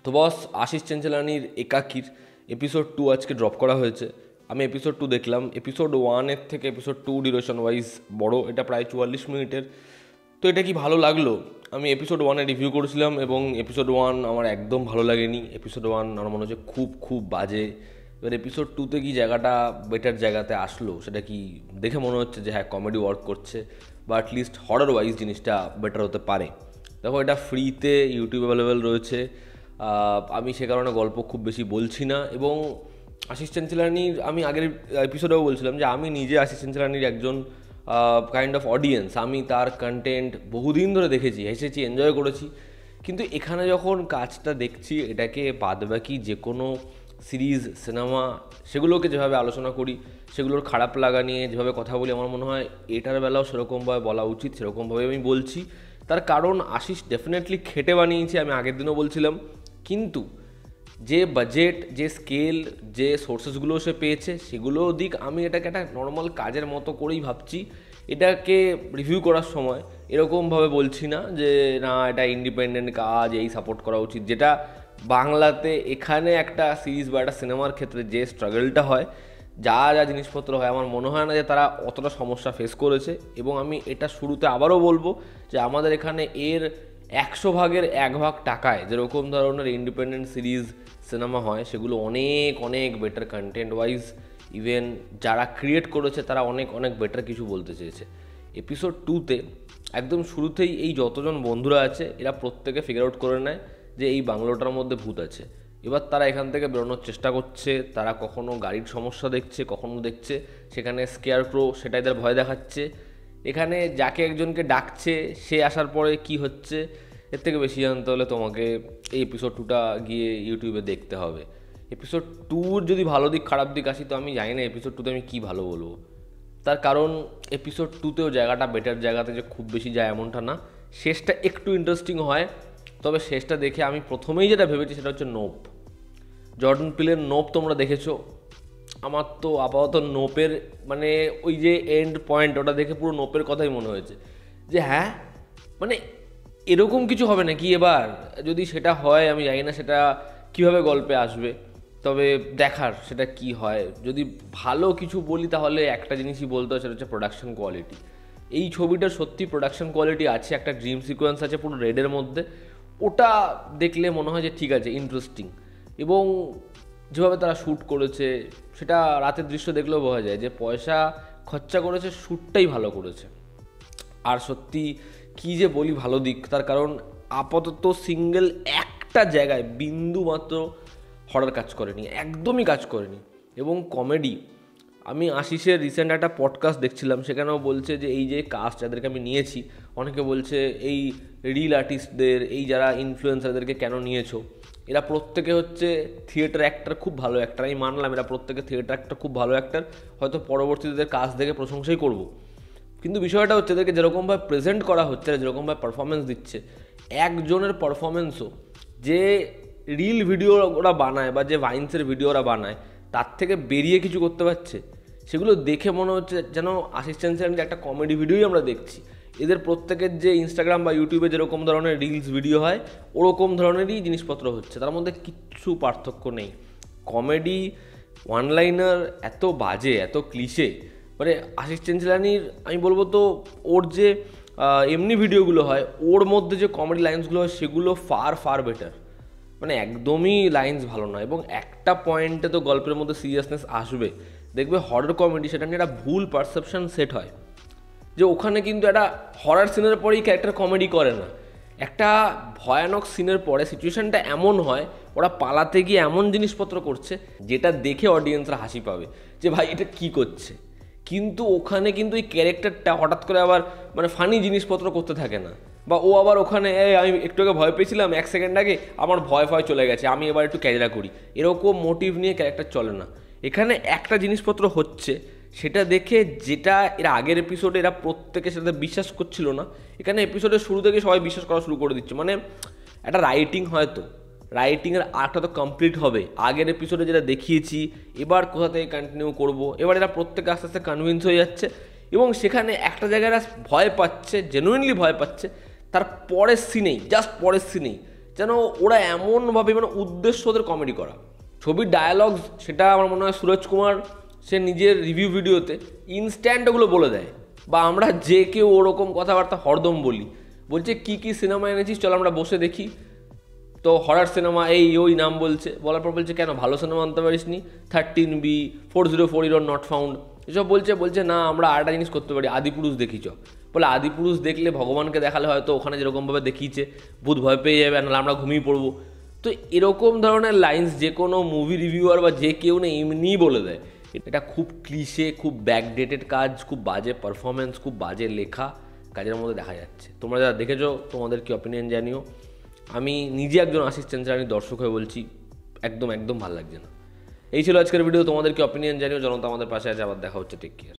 তো বস, আশিস চেঞ্চলানির একাকির এপিসোড 2 আজকে ড্রপ করা হয়েছে। আমি এপিসোড 2 দেখলাম। এপিসোড 1-এর থেকে এপিসোড 2 ডিউরেশন ওয়াইজ বড়, এটা প্রায় 44 মিনিটের। তো এটা কি ভালো লাগলো? আমি এপিসোড 1-এ রিভিউ করেছিলাম এবং এপিসোড 1 আমার একদম ভালো লাগেনি। এপিসোড 1 আমার মনে হচ্ছে খুব বাজে। এবার এপিসোড 2-তে কি জায়গাটা বেটার জায়গাতে আসলো, সেটা কি দেখে মনে হচ্ছে যে হ্যাঁ, কমেডি ওয়ার্ক করছে বা অ্যাটলিস্ট হরর ওয়াইজ জিনিসটা বেটার হতে পারে। দেখো, এটা ফ্রিতে ইউটিউব অ্যাভেলেবেল রয়েছে। আমি সে কারণে গল্প খুব বেশি বলছি না। এবং আশিস চেঞ্চলানির, আমি আগের এপিসোডেও বলছিলাম যে আমি নিজে আশিস চেঞ্চলানির একজন কাইন্ড অফ অডিয়েন্স। আমি তার কন্টেন্ট বহুদিন ধরে দেখেছি, হেসেছি, এনজয় করেছি। কিন্তু এখানে যখন কাজটা দেখছি, এটাকে বাদবাকি যে কোনো সিরিজ, সিনেমা, সেগুলোকে যেভাবে আলোচনা করি, সেগুলোর খারাপ লাগা নিয়ে যেভাবে কথা বলি, আমার মনে হয় এটার বেলাও সেরকমভাবে বলা উচিত। সেরকমভাবে আমি বলছি। তার কারণ আশিস ডেফিনেটলি খেটে বানিয়েছে, আমি আগের দিনও বলছিলাম। কিন্তু যে বাজেট, যে স্কেল, যে সোর্সেসগুলো সে পেয়েছে, সেগুলো দিক আমি এটাকে একটা নর্মাল কাজের মতো করেই ভাবছি। এটাকে রিভিউ করার সময় এরকমভাবে বলছি না যে না, এটা ইন্ডিপেন্ডেন্ট কাজ, এই সাপোর্ট করা উচিত। যেটা বাংলাতে এখানে একটা সিরিজ বা একটা সিনেমার ক্ষেত্রে যে স্ট্রাগলটা হয়, যা জিনিসপত্র হয়, আমার মনে হয় না যে তারা অতটা সমস্যা ফেস করেছে। এবং আমি এটা শুরুতে আবারও বলবো যে আমাদের এখানে এর 100 ভাগের 1 ভাগ টাকায় যেরকম ধরনের ইন্ডিপেন্ডেন্ট সিরিজ, সিনেমা হয়, সেগুলো অনেক বেটার কন্টেন্ট ওয়াইজ। ইভেন যারা ক্রিয়েট করেছে তারা অনেক বেটার কিছু বলতে চেয়েছে। এপিসোড 2-তে একদম শুরুতেই এই যতজন বন্ধুরা আছে, এরা প্রত্যেকে ফিগার আউট করে নেয় যে এই বাংলোটার মধ্যে ভূত আছে। এবার তারা এখান থেকে বেরোনোর চেষ্টা করছে। তারা কখনো গাড়ির সমস্যা দেখছে, কখনো দেখছে সেখানে স্কেয়ার ক্রো, সেটা এদের ভয় দেখাচ্ছে। এখানে যাকে একজনকে ডাকছে, সে আসার পরে কি হচ্ছে, এর থেকে বেশি জানতে হলে তোমাকে এই এপিসোড 2টা গিয়ে ইউটিউবে দেখতে হবে। এপিসোড 2-র যদি ভালো দিক খারাপ দিক আসি, তো আমি জানি না এপিসোড 2তে আমি কী ভালো বলবো। তার কারণ এপিসোড 2তেও জায়গাটা বেটার জায়গাতে যে খুব বেশি যায় এমনটা না। শেষটা একটু ইন্টারেস্টিং হয়, তবে শেষটা দেখে আমি প্রথমেই যেটা ভেবেছি সেটা হচ্ছে নোপ। জর্ডন পিলের নোপ তোমরা দেখেছো? আমার তো আপাতত নোপের মানে ওই যে এন্ড পয়েন্ট, ওটা দেখে পুরো নোপের কথাই মনে হয়েছে যে হ্যাঁ, মানে এরকম কিছু হবে নাকি এবার। যদি সেটা হয়, আমি জানি না সেটা কীভাবে গল্পে আসবে, তবে দেখার সেটা কি হয়। যদি ভালো কিছু বলি তাহলে একটা জিনিসই বলতে হয়, সেটা হচ্ছে প্রোডাকশন কোয়ালিটি। এই ছবিটার সত্যি প্রোডাকশন কোয়ালিটি আছে। একটা ড্রিম সিকোয়েন্স আছে পুরো রেডের মধ্যে, ওটা দেখলে মনে হয় যে ঠিক আছে, ইন্টারেস্টিং। এবং যেভাবে তারা শ্যুট করেছে, সেটা রাতের দৃশ্য দেখলেও বোঝা যায় যে পয়সা খরচা করেছে, শ্যুটটাই ভালো করেছে। আর সত্যি কি যে বলি ভালো দিক, তার কারণ আপাতত সিঙ্গেল একটা জায়গায় বিন্দু মাত্র হরর কাজ করেনি, একদমই কাজ করেনি। এবং কমেডি, আমি আশিসের রিসেন্ট একটা পডকাস্ট দেখছিলাম, সেখানেও বলছে যে এই যে কাস্ট যাদেরকে আমি নিয়েছি, অনেকে বলছে এই রিল আর্টিস্টদের, এই যারা ইনফ্লুয়েন্সারদেরকে কেন নিয়েছো, এরা প্রত্যেকে হচ্ছে থিয়েটার অ্যাক্টর, খুব ভালো অ্যাক্টর। আমি মানলাম এরা প্রত্যেকে থিয়েটার অ্যাক্টর, খুব ভালো অ্যাক্টর, হয়তো পরবর্তীতে কাজ দেখে প্রশংসাই করবো। কিন্তু বিষয়টা হচ্ছে এদেরকে যেরকমভাবে প্রেজেন্ট করা হচ্ছে, যেরকমভাবে পারফরমেন্স দিচ্ছে, একজনের পারফরমেন্সও যে রিল ভিডিও ওরা বানায় বা যে ভাইন্সের ভিডিও ওরা বানায়, তার থেকে বেরিয়ে কিছু করতে পারছে, সেগুলো দেখে মনে হচ্ছে যেন আশিস চেঞ্চলানির একটা কমেডি ভিডিওই আমরা দেখছি। এদের প্রত্যেকের যে ইনস্টাগ্রাম বা ইউটিউবে যেরকম ধরনের রিলস ভিডিও হয়, ওরকম ধরনেরই জিনিসপত্র হচ্ছে, তার মধ্যে কিচ্ছু পার্থক্য নেই। কমেডি, ওয়ান লাইনার এত বাজে, এত ক্লিশে, মানে আশিস চেঞ্চলানির আমি বলবো তো ওর যে এমনি ভিডিওগুলো হয়, ওর মধ্যে যে কমেডি লাইন্সগুলো হয়, সেগুলো ফার বেটার। মানে একদমই লাইন্স ভালো না। এবং একটা পয়েন্টে তো গল্পের মধ্যে সিরিয়াসনেস আসবে। দেখবে হরর কমেডি, সেটা নিয়ে একটা ভুল পারসেপশন সেট হয় যে ওখানে কিন্তু একটা হরর সিনের পরেই ক্যারেক্টার কমেডি করে না। একটা ভয়ানক সিনের পরে সিচুয়েশানটা এমন হয়, ওরা পালাতে গিয়ে এমন জিনিসপত্র করছে যেটা দেখে অডিয়েন্সরা হাসি পাবে যে ভাই এটা কী করছে। কিন্তু ওখানে কিন্তু এই ক্যারেক্টারটা হঠাৎ করে আবার মানে ফানি জিনিসপত্র করতে থাকে না, বা ও আবার ওখানে আমি একটু আগে ভয় পেয়েছিলাম, 1 সেকেন্ড আগে আমার ভয় চলে গেছে, আমি এবার একটু ক্যাজরা করি, এরকম মোটিভ নিয়ে ক্যারেক্টার চলে না। এখানে একটা জিনিসপত্র হচ্ছে, সেটা দেখে যেটা এরা আগের এপিসোডে এরা প্রত্যেকে সেটা বিশ্বাস করছিল না, এখানে এপিসোডের শুরু থেকে সবাই বিশ্বাস করা শুরু করে দিচ্ছে। মানে একটা রাইটিং, হয়তো রাইটিংয়ের আর্টটা তো কমপ্লিট হবে, আগের এপিসোডে যেটা দেখিয়েছি এবার কোথা থেকে কন্টিনিউ করব, এবার এরা প্রত্যেকে আস্তে আস্তে কনভিন্স হয়ে যাচ্ছে। এবং সেখানে একটা জায়গায় এরা ভয় পাচ্ছে, জেনুইনলি ভয় পাচ্ছে, তার পরের সিনেই, জাস্ট পরের সিনেই যেন ওরা এমনভাবে মানে উদ্দেশ্য ওদের কমেডি করা। ছবির ডায়ালগস সেটা আমার মনে হয় সুরজ কুমার সে নিজের রিভিউ ভিডিওতে ইনস্ট্যান্ট ওগুলো বলে দেয়, বা আমরা যে কেউ ওরকম কথাবার্তা হরদম বলি, বলছে কী কী সিনেমা এনেছিস চল আমরা বসে দেখি, তো হরার সিনেমা এই ওই নাম বলছে, বলার পর বলছে কেন ভালো সিনেমা আনতে পারিস নি, 13B, 404 ইউর নট ফাউন্ড, এসব বলছে না আমরা আরেকটা জিনিস করতে পারি, আদিপুরুষ দেখি চ। বলে আদিপুরুষ দেখলে ভগবানকে দেখালে হয়তো ওখানে যেরকমভাবে দেখিয়েছে ভূত ভয় পেয়ে যাবে, নাহলে আমরা ঘুমিয়ে পড়বো। তো এরকম ধরনের লাইন্স যে কোনো মুভি রিভিউয়ার বা যে কেউ না এমনিই বলে দেয়। এটা খুব ক্লিশে, খুব ব্যাকডেটেড কাজ, খুব বাজে পারফরমেন্স, খুব বাজে লেখা কাজের মধ্যে দেখা যাচ্ছে। তোমরা যারা দেখেছো তোমাদের কি অপিনিয়ন জানিও। আমি নিজে একজন আশিস চেঞ্চলানির দর্শক হয়ে বলছি একদম ভালো লাগছে না। এই ছিল আজকের ভিডিও, তোমাদের কি অপিনিয়ন জানিও। জনতা আমাদের পাশে আছে, আবার দেখা হচ্ছে, টেক কেয়ার।